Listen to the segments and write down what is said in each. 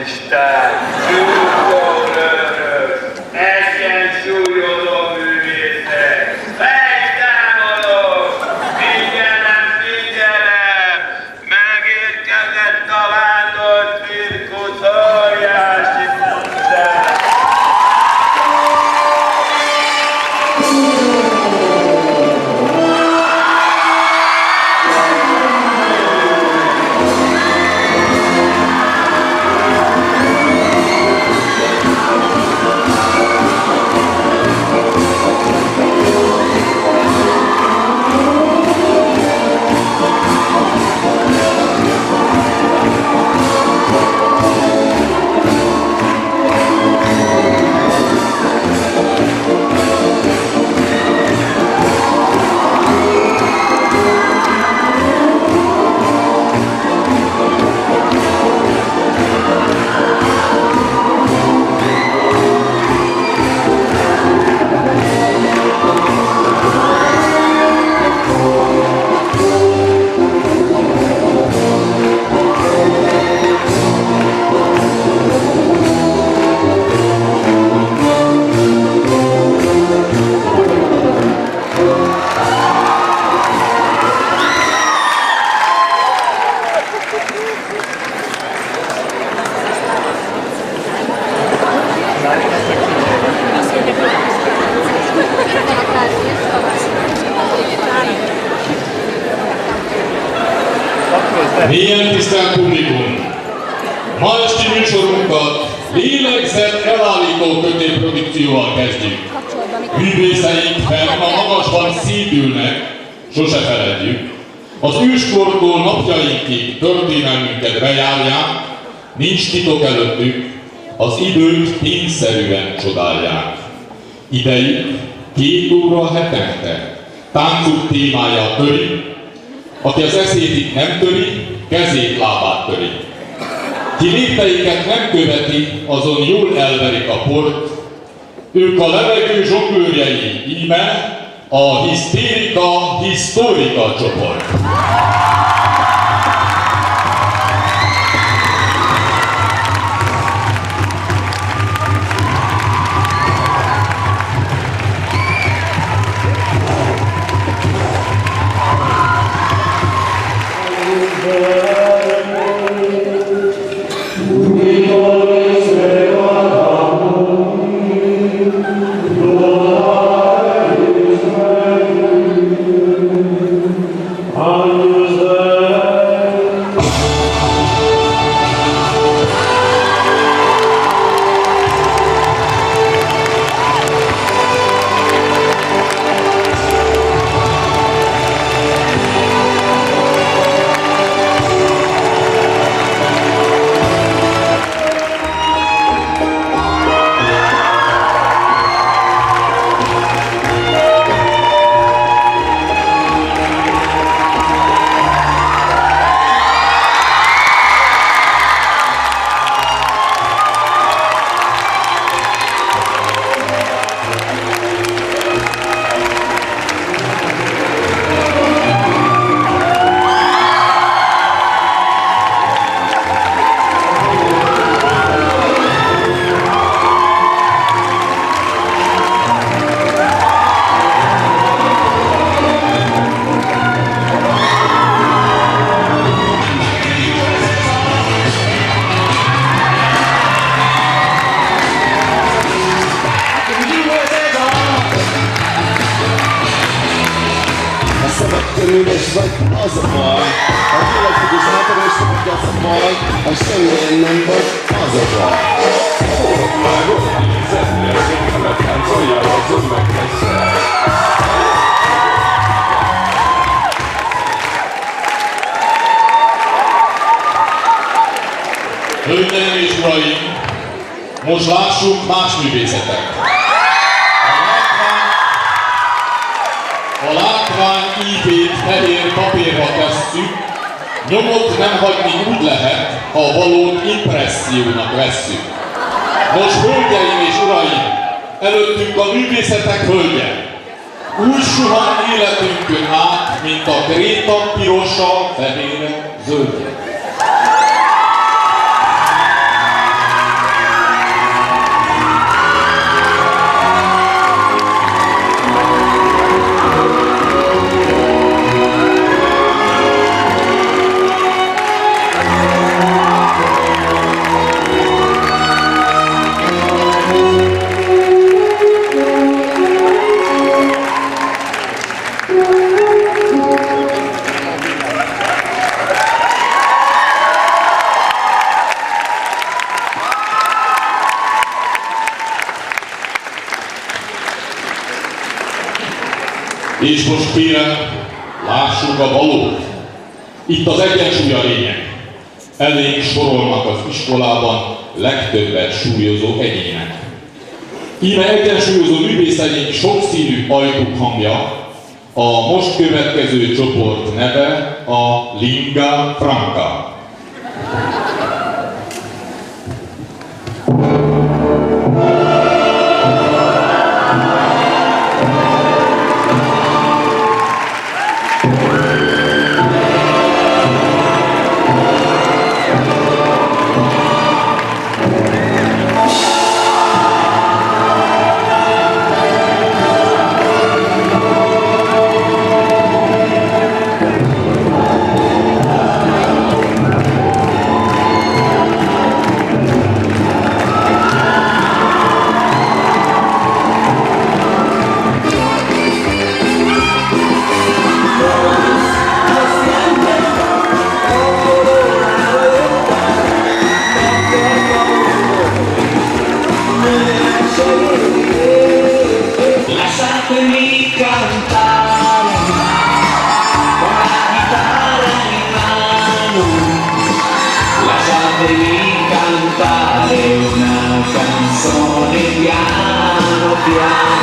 Isten, csúszórőrök, egyensúlyozó művészek, fejtámadók, figyelem, figyelem, megérkezett a vándor cirkusz óriási koncert. Milyen tisztelt publikum! Ma esti műsorunkat lélegzett elállító kötélprodukcióval kezdjük. Művészeink fenn a magasban szédülnek, sose feledjük. Az őskortól napjainkig történelmünket bejárják, nincs titok előttük, az időt tényszerűen csodálják. Idejük 2 óra hetente, táncuk témája töri, aki az eszétit nem töri, kezét, lábát töri. Ki lépteiket nem követi, azon jól elverik a port, ők a levegő zsonglőrjei, íme a Hisztérika Hisztórika csoport. Körülés vagy az a baj, a világfüggés általános hogy az a baj, ha semmilyen nem vagy, az a baj. Már ott nézett, érzékemet táncoljál, azon meg leszel. Hölgyeim és uraim, most lássuk más művészetek. A látvány ívét fehér papírra tesszük, nyomot nem hagyni úgy lehet, ha a valót impressziónak vesszük. Most, hölgyeim és uraim, előttünk a művészetek hölgye. Úgy suhan életünkön át, mint a kréta pirosa, fehére, zöldje. És most kérem, lássuk a valót. Itt az egyensúly a lényeg. Elénk sorolnak az iskolában legtöbbet súlyozó egyének. Íme egyensúlyozó művészegyénk sokszínű ajtuk hangja, a most következő csoport neve a Lingua Franca. Lasciatemi cantare con la chitarra in mano, lasciatemi cantare una canzone piano piano.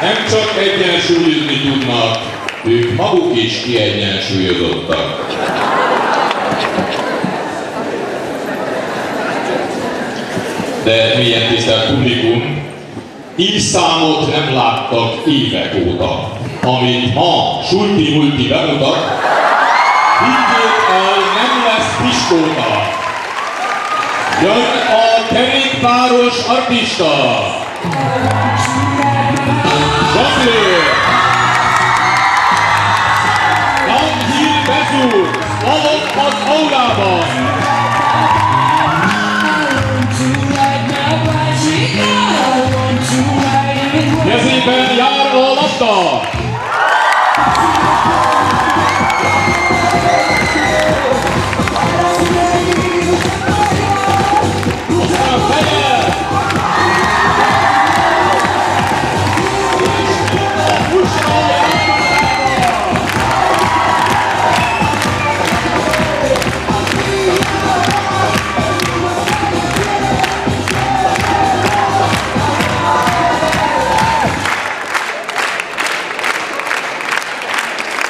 Nem csak egyensúlyozni tudnak, ők maguk is kiegyensúlyozottak. De milyen tisztelt publikum, így számot nem láttak évek óta. Amit ma sulti-multi bemutat, higgyék el, nem lesz piskóta. Jön a kerékpáros artista! Zsonglőr! Downhill vezúr! Slalom az aulában! Kezében jár a labda!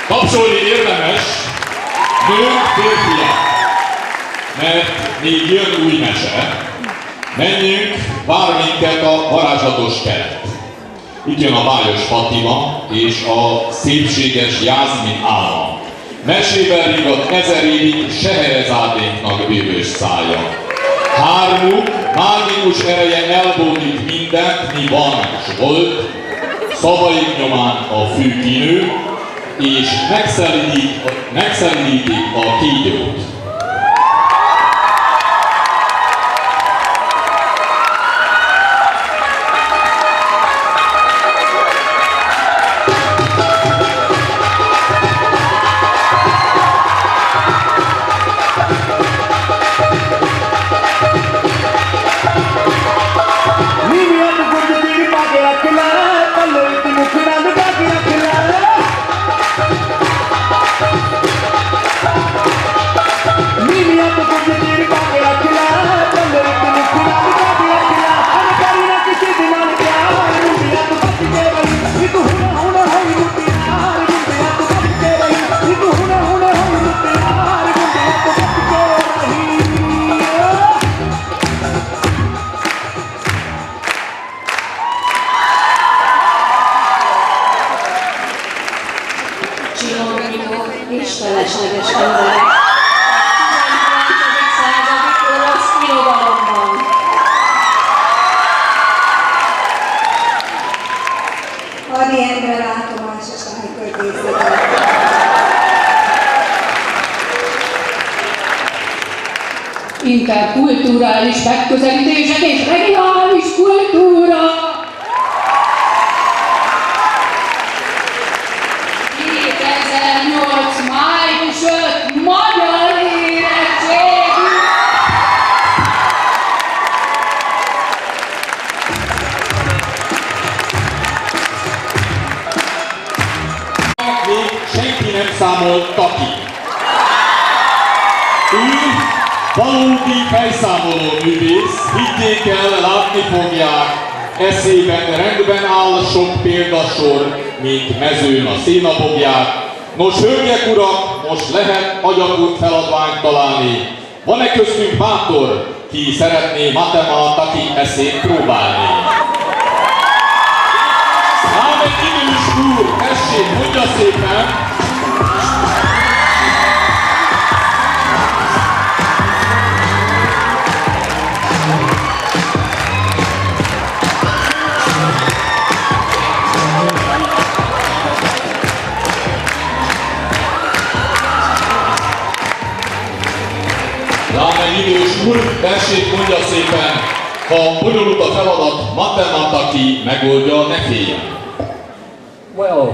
Tapsolni érdemes, nők, férfiak, mert még jön új mese. Menjünk, vár minket a varázslatos kert. Itt jön a Bájos Fatima és a szépséges Jászmin álma. Mesében ringat 1000 évig Seherezádénknak bővös szája. Hármuk mágikus ereje elbódít mindent, mi van s volt, szavaik nyomán a fű kinő, és megszelítik a kígyót. interkulturális megközelítések és regionális kultúra. 2008. május 5. magyar érettségű. Még senki nem számolta ki. Ő valódi fejszámoló művész, higgyék el, látni fogják, eszében rendben áll sok példasor, mint mezőn a szénabogják. Nos, hölgyek, urak, most lehet agyakút feladványt találni. Van-e köztünk bátor, ki szeretné matematika eszét próbálni? Ám egy idős úr, tessék, mondja szépen! Lám egy idős úr, tessék, mondja szépen, ha bonyolult a feladat, matematika megoldja, ne féljen. Well,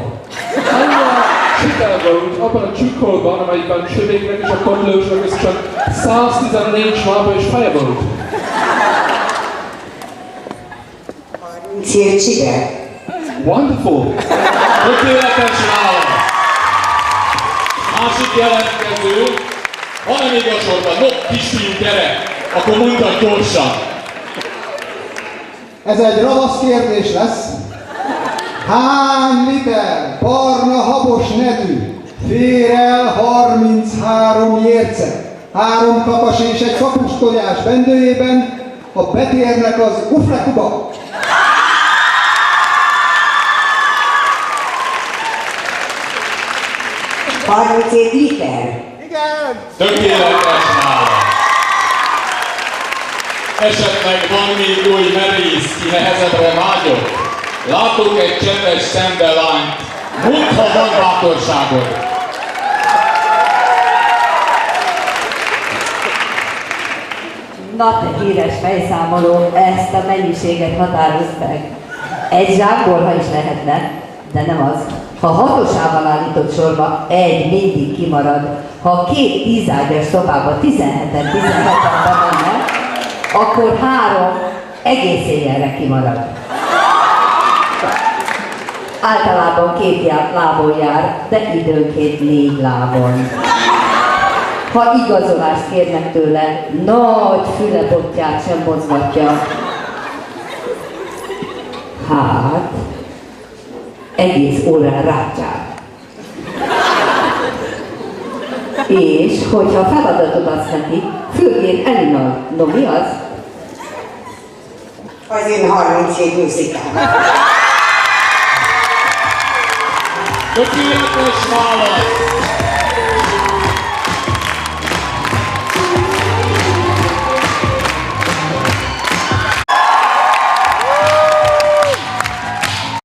Chicago, abban a csukkolban, amelyikben csövégnek és a kodlósnak ez csak 114 lába és feje volt. 30 csiga. Wonderful! Tökéletes válasz! Másik jelentkező, van-e még a sorban? No, kisfiú, gyere! Akkor mondtad gyorsan! Ez egy ravasz kérdés lesz. Hány liter barna habos nedű fér el 33 jérce? 3 kakas és egy kapus tojás bendőjében, ha betérnek az uflekuba. Liter. Tökéletes válasz! Esetleg van még új merész, ki nehezebbre vágyott? Látok egy csendes szembelányt, mondd, ha van bátorságod! Na te híres fejszámoló, ezt a mennyiséget határozd meg. Egy zsákborha is lehetne, de nem az. Ha hatosával állított sorba, egy mindig kimarad. Ha két 10 ágyas szobában 17-en bemennek, akkor 3 egész éjjelre kimarad. Általában 2 lábon jár, de időnként 4 lábon. Ha igazolást kérnek tőle, nagy fülebotját sem mozgatja. Hát, egész órán rácsál. És hogyha feladatot adsz neki, főként elinal. No, mi az? Az én 37 muzikám. Tökéletes válasz!